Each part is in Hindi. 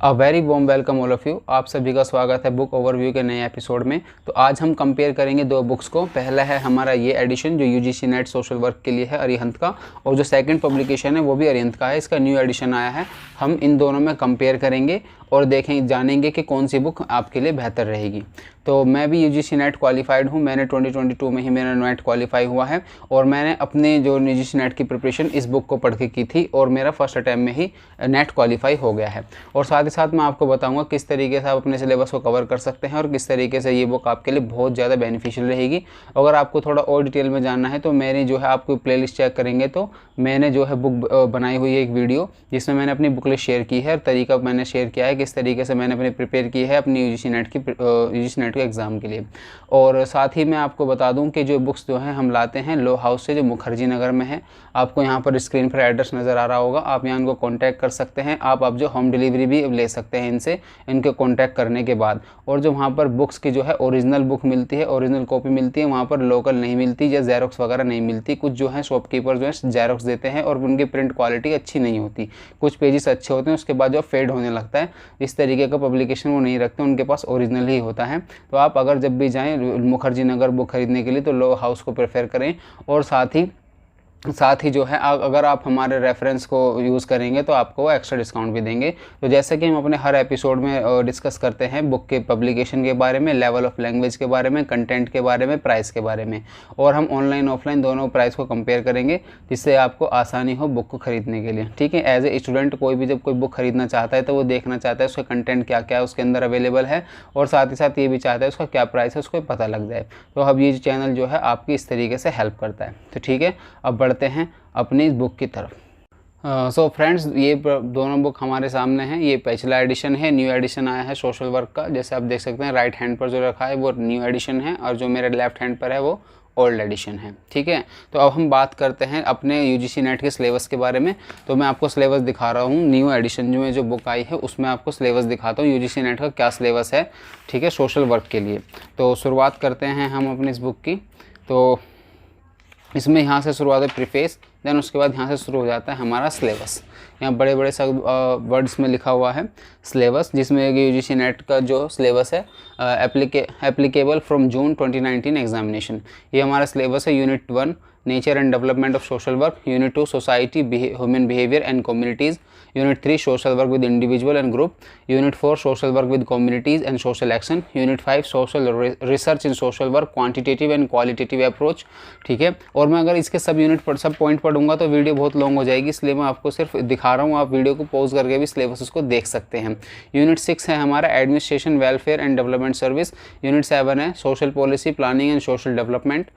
A very warm welcome all of you. आप सभी का स्वागत है बुक ओवरव्यू के नए एपिसोड में। तो आज हम कंपेयर करेंगे दो बुक्स को। पहला है हमारा ये एडिशन जो यूजीसी नेट सोशल वर्क के लिए है अरिहंत का, और जो सेकंड पब्लिकेशन है वो भी अरिहंत का है, इसका न्यू एडिशन आया है। हम इन दोनों में कंपेयर करेंगे और जानेंगे कि कौन सी बुक आपके लिए बेहतर रहेगी। तो मैं भी यूजीसी नेट क्वालिफाइड हूँ। मैंने 2022 में ही मेरा नेट क्वालिफाई हुआ है और मैंने अपने जो यूजीसी नेट की प्रिपरेशन इस बुक को पढ़ के की थी और मेरा फर्स्ट अटैम्प्ट में ही नेट क्वालिफाई हो गया है। और साथ ही साथ मैं आपको बताऊंगा किस तरीके से आप अपने सिलेबस को कवर कर सकते हैं और किस तरीके से ये बुक आपके लिए बहुत ज़्यादा बेनिफिशियल रहेगी। अगर आपको थोड़ा और डिटेल में जानना है तो मैंने जो है आपको प्लेलिस्ट चेक करेंगे तो मैंने जो है बुक बनाई हुई है एक वीडियो जिसमें मैंने अपनी बुक लिस्ट शेयर की है और तरीका मैंने शेयर किया है किस तरीके से मैंने अपने प्रिपेयर की है अपनी यूजीसी नेट के एग्ज़ाम के लिए। और साथ ही मैं आपको बता दूं कि जो बुक्स जो हैं हम लाते हैं लो हाउस से, जो मुखर्जी नगर में है। आपको यहाँ पर स्क्रीन पर एड्रेस नज़र आ रहा होगा, आप यहाँ इनको कॉन्टैक्ट कर सकते हैं। आप जो होम डिलीवरी भी ले सकते हैं इनसे, इनके कॉन्टैक्ट करने के बाद। और जो वहाँ पर बुक्स की जो है ओरिजिनल बुक मिलती है, ओरिजिनल कॉपी मिलती है, वहाँ पर लोकल नहीं मिलती या जेरोक्स वगैरह नहीं मिलती। कुछ जो है शॉपकीपर जो है जेरोक्स देते हैं और उनकी प्रिंट क्वालिटी अच्छी नहीं होती। कुछ पेजेस अच्छे होते हैं, उसके बाद जो फेड होने लगता है। इस तरीके का पब्लिकेशन वो नहीं रखते, उनके पास ओरिजिनल ही होता है। तो आप अगर जब भी जाएँ मुखर्जी नगर बुक खरीदने के लिए तो लो हाउस को प्रेफर करें। और साथ ही जो है अगर आप हमारे रेफरेंस को यूज़ करेंगे तो आपको वो एक्स्ट्रा डिस्काउंट भी देंगे। तो जैसे कि हम अपने हर एपिसोड में डिस्कस करते हैं बुक के पब्लिकेशन के बारे में, लेवल ऑफ लैंग्वेज के बारे में, कंटेंट के बारे में, प्राइस के बारे में, और हम ऑनलाइन ऑफलाइन दोनों प्राइस को कंपेयर करेंगे जिससे आपको आसानी हो बुक को ख़रीदने के लिए। ठीक है, एज ए स्टूडेंट कोई भी जब कोई बुक खरीदना चाहता है तो वो देखना चाहता है उसका कंटेंट क्या क्या उसके अंदर अवेलेबल है, और साथ ही साथ ये भी चाहता है उसका क्या प्राइस है उसको पता लग जाए। तो अब ये चैनल जो है आपकी इस तरीके से हेल्प करता है। तो ठीक है, अब बढ़ते हैं अपनी इस बुक की तरफ। सो फ्रेंड्स, ये दोनों बुक हमारे सामने हैं। ये पिछला एडिशन है, न्यू एडिशन आया है सोशल वर्क का। जैसे आप देख सकते हैं राइट हैंड पर जो रखा है वो न्यू एडिशन है और जो मेरे लेफ्ट हैंड पर है वो ओल्ड एडिशन है। ठीक है, तो अब हम बात करते हैं अपने यूजीसी नेट के सिलेबस के बारे में। तो मैं आपको सिलेबस दिखा रहा हूँ न्यू एडिशन में जो बुक आई है उसमें आपको सिलेबस दिखाता हूँ यूजीसी नेट का क्या सिलेबस है। ठीक है, सोशल वर्क के लिए। तो शुरुआत करते हैं हम अपनी इस बुक की। तो इसमें यहाँ से शुरुआत है प्रीफेस, देन उसके बाद यहाँ से शुरू हो जाता है हमारा सिलेबस। यहाँ बड़े बड़े सब वर्ड्स में लिखा हुआ है सिलेबस, जिसमें यूजीसी नेट का जो सिलेबस है एप्लीकेबल फ्रॉम जून 2019 एग्जामिनेशन। ये हमारा सिलेबस है। Unit 1 nature and development of social work, unit 2 society human behaviour and communities, unit 3 social work with individual and group, unit 4 social work with communities and social action, unit 5 social research in social work quantitative and qualitative approach. ठीक है, और मैं अगर इसके सब यूनिट पर सब पॉइंट पढ़ूंगा तो वीडियो बहुत लॉन्ग हो जाएगी, इसलिए मैं आपको सिर्फ दिखा रहा हूँ। आप वीडियो को पॉज करके भी सिलेबस उसको देख सकते हैं। यूनिट 6 है हमारा administration welfare and development service, unit 7 है social policy planning and social development,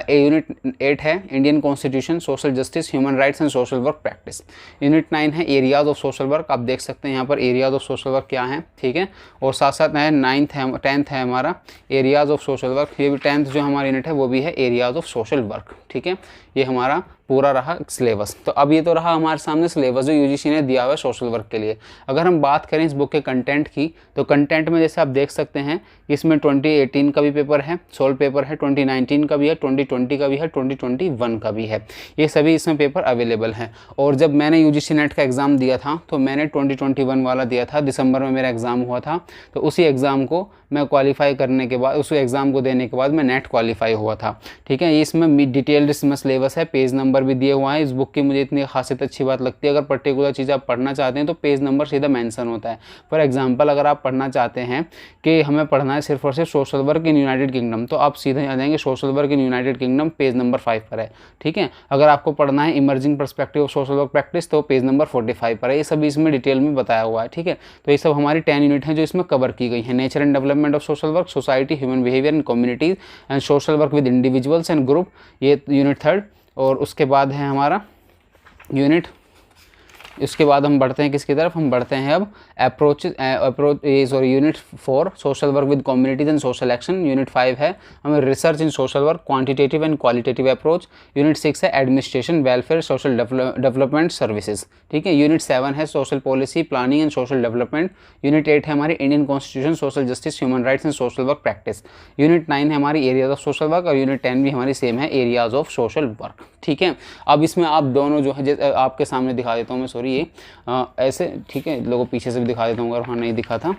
unit 8 है Indian constitution social justice human rights and social work practice, unit 9 है एरियाज ऑफ सोशल वर्क। आप देख सकते हैं यहाँ पर एरियाज ऑफ सोशल वर्क क्या है। ठीक है, और साथ साथ है 10th है हमारा एरियाज ऑफ सोशल वर्क। ये भी 10th जो हमारा यूनिट है वो भी है एरियाज ऑफ सोशल वर्क। ठीक है, ये हमारा पूरा रहा सिलेबस। तो अब ये तो रहा हमारे सामने सिलेबस जो यूजीसी ने दिया हुआ है सोशल वर्क के लिए। अगर हम बात करें इस बुक के कंटेंट की तो कंटेंट में जैसे आप देख सकते हैं इसमें 2018 का भी पेपर है, सोल्व पेपर है, 2019 का भी है, 2020 का भी है, 2021 का भी है। ये सभी इसमें पेपर अवेलेबल हैं। और जब मैंने यूजीसी नेट का एग्ज़ाम दिया था तो मैंने 2021 वाला दिया था, दिसंबर में मेरा एग्ज़ाम हुआ था। तो उसी एग्ज़ाम को मैं क्वालिफाई करने के बाद, उस एग्ज़ाम को देने के बाद मैं नेट क्वालिफाई हुआ था। ठीक है, इसमें डिटेल्ड इसमें सिलेबस है, पेज नंबर भी दिए हुआ है। इस बुक की मुझे इतनी खासियत अच्छी बात लगती है, अगर पर्टिकुलर चीज़ आप पढ़ना चाहते हैं तो पेज नंबर सीधा मेंशन होता है। फॉर एग्जांपल अगर आप पढ़ना चाहते हैं कि हमें पढ़ना है सिर्फ और सिर्फ social work in United kingdom, तो आप सीधे आ जाएंगे social work in United kingdom, page number 5 पर है। ठीक है, अगर आपको पढ़ना है emerging perspective of social work practice तो पेज नंबर 45 पर है। ये सब इसमें डिटेल में बताया हुआ है। ठीक है, तो ये सब हमारी 10 यूनिट हैं जो इसमें कवर की गई है। Nature and development of social work, society human behaviour and communities and social work with individuals and group, ये यूनिट 3। और उसके बाद है हमारा यूनिट, इसके बाद हम बढ़ते हैं किसकी तरफ, हम बढ़ते हैं अब unit 4 social work with communities and social action, unit 5 है हमें research in social work quantitative and qualitative approach, unit 6 है administration welfare social development services. ठीक है, यूनिट 7 है social policy planning and social development, unit 8 है हमारी Indian constitution social justice human rights and social work practice, unit 9 है हमारी एरियाज ऑफ सोशल वर्क, और यूनिट 10 भी हमारी सेम है एरियाज ऑफ सोशल वर्क। ठीक है, अब इसमें आप दोनों जो है आपके सामने दिखा देता हूँ मैं, सॉरी सॉरी ये ऐसे, ठीक है, लोगों पीछे से भी दिखा देता हूँ अगर वहाँ नहीं दिखा था।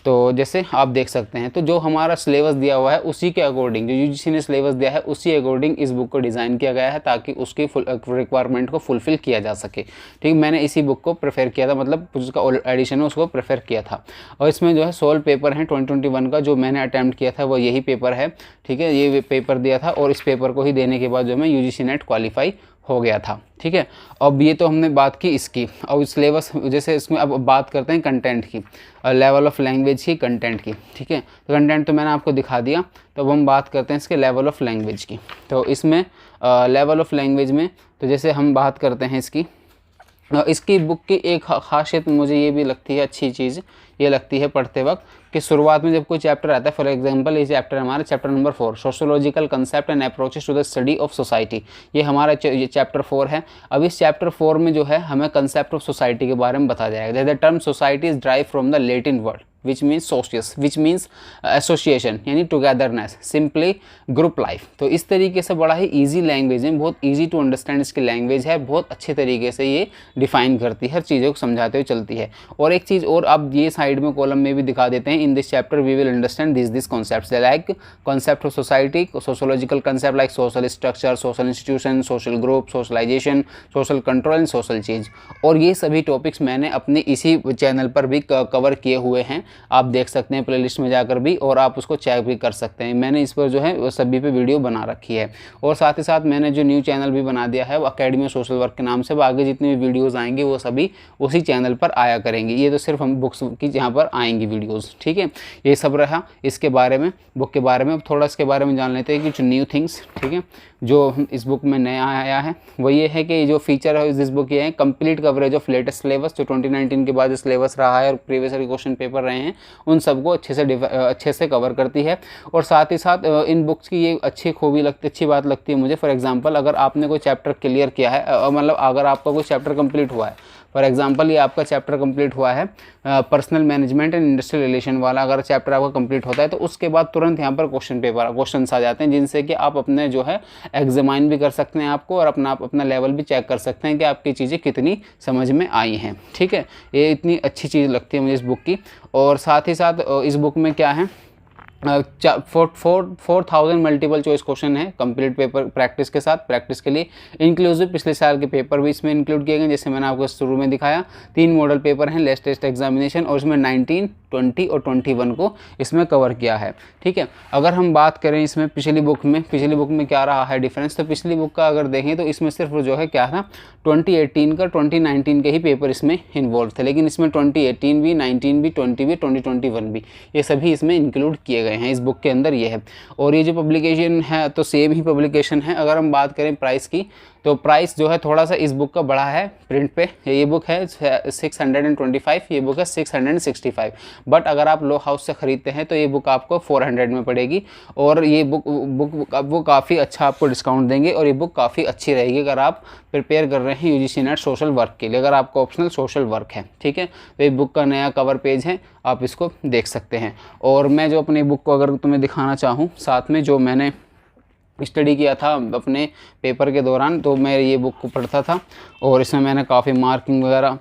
तो जैसे आप देख सकते हैं, तो जो हमारा सिलेबस दिया हुआ है उसी के अकॉर्डिंग, जो यूजीसी ने सिलेबस दिया है उसी अकॉर्डिंग इस बुक को डिज़ाइन किया गया है ताकि उसकी रिक्वायरमेंट को फुलफ़िल किया जा सके। ठीक, मैंने इसी बुक को प्रेफर किया था, मतलब उसका एडिशन है उसको प्रेफर किया था। और इसमें जो है 16 पेपर हैं 2021 का, जो मैंने अटैम्प्ट किया था वो यही पेपर है। ठीक है, ये पेपर दिया था और इस पेपर को ही देने के बाद जो मैं यूजीसी नेट क्वालिफाई हो गया था। ठीक है, अब ये तो हमने बात की इसकी। अब सिलेबस जैसे इसमें अब बात करते हैं कंटेंट की, लेवल ऑफ लैंग्वेज की, कंटेंट की। ठीक है, तो कंटेंट तो मैंने आपको दिखा दिया, तो अब हम बात करते हैं इसके लेवल ऑफ लैंग्वेज की। तो इसमें लेवल ऑफ लैंग्वेज में तो जैसे हम बात करते हैं इसकी बुक की एक खासियत मुझे ये भी लगती है, अच्छी चीज़ ये लगती है पढ़ते वक्त, कि शुरुआत में जब कोई चैप्टर आता है, फॉर एग्जांपल ये चैप्टर हमारा chapter number 4 sociological concept and approaches to the study of society, ये हमारा ये चैप्टर 4 है। अब इस चैप्टर 4 में जो है हमें कंसेप्ट ऑफ सोसाइटी के बारे में बताया जाएगा। The term society is drive from the Latin word which means socius, which means association यानी टुगेदरनेस, सिंपली ग्रुप लाइफ। तो इस तरीके से बड़ा ही ईजी लैंग्वेज है, बहुत ईजी टू अंडरस्टैंड इसकी लैंग्वेज है, बहुत अच्छे तरीके से ये डिफाइन करती है, हर चीज़ों को समझाते हुए चलती है। और एक चीज़ और आप ये साइड में कॉलम में भी दिखा देते हैं, in this chapter we will understand this concepts like concept of society, sociological concept like social structure, social institution, social group, socialisation, social control and social change. और ये सभी टॉपिक्स मैंने अपने इसी चैनल पर भी कवर किए हुए हैं, आप देख सकते हैं प्लेलिस्ट में जाकर भी, और आप उसको चेक भी कर सकते हैं। मैंने इस पर जो है वो सभी पे वीडियो बना रखी है। और साथ ही साथ मैंने जो न्यू चैनल भी बना दिया है वो अकेडमी ऑफ सोशल वर्क के नाम से, वो आगे जितनी भी वीडियोस आएंगी वो सभी उसी चैनल पर आया करेंगी। ये तो सिर्फ हम बुक्स की जहाँ पर आएंगी वीडियोज़। ठीक है, ये सब रहा इसके बारे में, बुक के बारे में। अब थोड़ा इसके बारे में जान लेते हैं कि जो न्यू थिंग्स, ठीक है, जो इस बुक में नया आया है वो ये है कि जो फीचर है इस बुक ये है complete coverage of latest syllabus, जो 2019 के बाद सिलेबस रहा है और प्रीवियस ईयर क्वेश्चन पेपर रहे हैं उन सबको अच्छे से कवर करती है। और साथ ही साथ इन बुक्स की ये अच्छी बात लगती है मुझे, फॉर एग्जांपल अगर आपने कोई चैप्टर क्लियर किया है, मतलब अगर आपका कोई चैप्टर कंप्लीट हुआ है, फॉर एग्जांपल ये आपका चैप्टर कंप्लीट हुआ है personal management and industrial relation वाला, अगर चैप्टर आपका कंप्लीट होता है तो उसके बाद तुरंत यहाँ पर क्वेश्चन आ जाते हैं, जिनसे कि आप अपने जो है एग्जामाइन भी कर सकते हैं आपको, और अपना लेवल भी चेक कर सकते हैं कि आपकी चीज़ें कितनी समझ में आई हैं। ठीक है, ये इतनी अच्छी चीज़ लगती है मुझे इस बुक की। और साथ ही साथ इस बुक में क्या है, 4000 मल्टीपल चॉइस क्वेश्चन है कंप्लीट पेपर प्रैक्टिस के साथ, प्रैक्टिस के लिए इंक्लूसिव पिछले साल के पेपर भी इसमें इंक्लूड किए गए, जैसे मैंने आपको शुरू में दिखाया। 3 मॉडल पेपर हैं, लेस्ट टेस्ट एग्जामिनेशन, और इसमें 19, 20 और 21 को इसमें कवर किया है। ठीक है, अगर हम बात करें इसमें पिछली बुक में क्या रहा है डिफरेंस, तो पिछली बुक का अगर देखें तो इसमें सिर्फ जो है क्या था 2018 का 2019 के ही पेपर इसमें इन्वॉल्व थे, लेकिन इसमें 2018 भी, 19 भी, 20 भी, 2021 भी, ये सभी इसमें इंक्लूड किए गए हैं इस बुक के अंदर, ये है। और ये जो पब्लिकेशन है तो सेम ही पब्लिकेशन है। अगर हम बात करें प्राइस की, तो प्राइस जो है थोड़ा सा इस बुक का बढ़ा है प्रिंट पे, ये बुक है 625, ये बुक है 665, बट अगर आप लो हाउस से ख़रीदते हैं तो ये बुक आपको 400 में पड़ेगी। और ये बुक वो काफ़ी अच्छा आपको डिस्काउंट देंगे, और ये बुक काफ़ी अच्छी रहेगी अगर आप प्रिपेयर कर रहे हैं यूजीसी नेट सोशल वर्क के लिए, अगर आपका ऑप्शनल सोशल वर्क है। ठीक है, तो ये बुक का नया कवर पेज है, आप इसको देख सकते हैं। और मैं जो अपनी बुक को अगर तुम्हें दिखाना चाहूँ साथ में, जो मैंने स्टडी किया था अपने पेपर के दौरान, तो मैं ये बुक को पढ़ता था और इसमें मैंने काफ़ी मार्किंग वगैरह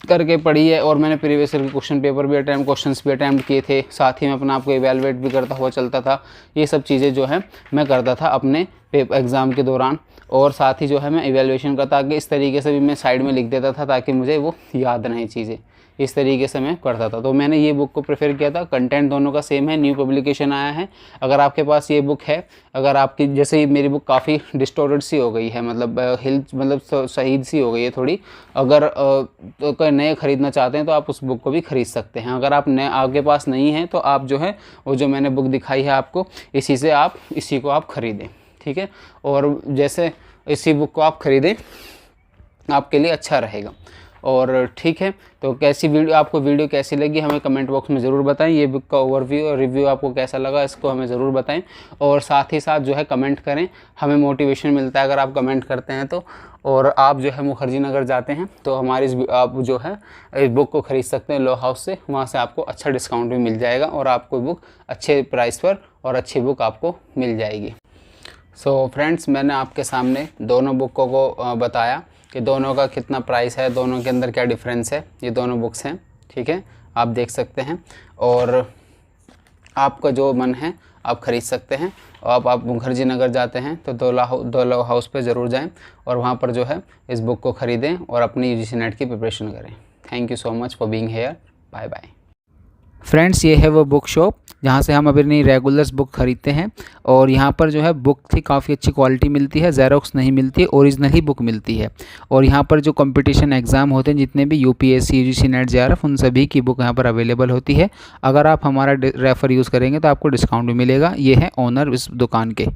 करके पढ़ी है, और मैंने प्रीवियस ईयर के क्वेश्चन भी अटैम्प्ट किए थे, साथ ही मैं अपना आपको इवैल्यूएट भी करता हुआ चलता था। ये सब चीज़ें जो है मैं करता था अपने एग्ज़ाम के दौरान, और साथ ही जो है मैं इवैल्यूएशन करता कि इस तरीके से भी मैं साइड में लिख देता था ताकि मुझे वो याद रहें चीज़ें, इस तरीके से मैं करता था। तो मैंने ये बुक को प्रेफर किया था। कंटेंट दोनों का सेम है, न्यू पब्लिकेशन आया है। अगर आपके पास ये बुक है, अगर आपकी जैसे मेरी बुक काफ़ी डिस्टॉर्टेड सी हो गई है, मतलब शहीद सी हो गई है थोड़ी, अगर तो कोई नए ख़रीदना चाहते हैं तो आप उस बुक को भी ख़रीद सकते हैं। अगर आप नए आपके पास नहीं है तो आप जो है वो जो मैंने बुक दिखाई है आपको, इसी को आप ख़रीदें। ठीक है, और जैसे इसी बुक को आप ख़रीदें आपके लिए अच्छा रहेगा। और ठीक है, तो आपको वीडियो कैसी लगी हमें कमेंट बॉक्स में ज़रूर बताएं। ये बुक का ओवरव्यू और रिव्यू आपको कैसा लगा इसको हमें ज़रूर बताएं, और साथ ही साथ जो है कमेंट करें, हमें मोटिवेशन मिलता है अगर आप कमेंट करते हैं तो। और आप जो है मुखर्जी नगर जाते हैं तो आप जो है इस बुक को ख़रीद सकते हैं लॉ हाउस से, वहाँ से आपको अच्छा डिस्काउंट भी मिल जाएगा और आपको बुक अच्छे प्राइस पर और अच्छी बुक आपको मिल जाएगी। सो फ्रेंड्स, मैंने आपके सामने दोनों बुकों को बताया, कि दोनों का कितना प्राइस है, दोनों के अंदर क्या डिफरेंस है। ये दोनों बुक्स हैं, ठीक है, आप देख सकते हैं और आपका जो मन है आप ख़रीद सकते हैं। और आप मुखर्जी नगर जाते हैं तो दौला हाउस पे ज़रूर जाएं और वहाँ पर जो है इस बुक को ख़रीदें और अपनी यूजीसी नेट की प्रिपरेशन करें। Thank you so much for being here. Bye bye. Friends, ये है वो बुक शॉप जहाँ से हम अपनी रेगुलर्स बुक ख़रीदते हैं और यहाँ पर जो है बुक की काफ़ी अच्छी क्वालिटी मिलती है, ज़ेरोक्स नहीं मिलती है, ओरिजिनल ही बुक मिलती है। और यहाँ पर जो कंपटीशन एग्ज़ाम होते हैं जितने भी यूपीएससी, यूजीसी नेट, जेआरएफ, उन सभी की बुक यहाँ पर अवेलेबल होती है। अगर आप हमारा रेफ़र यूज़ करेंगे तो आपको डिस्काउंट भी मिलेगा। ये है ओनर इस दुकान के।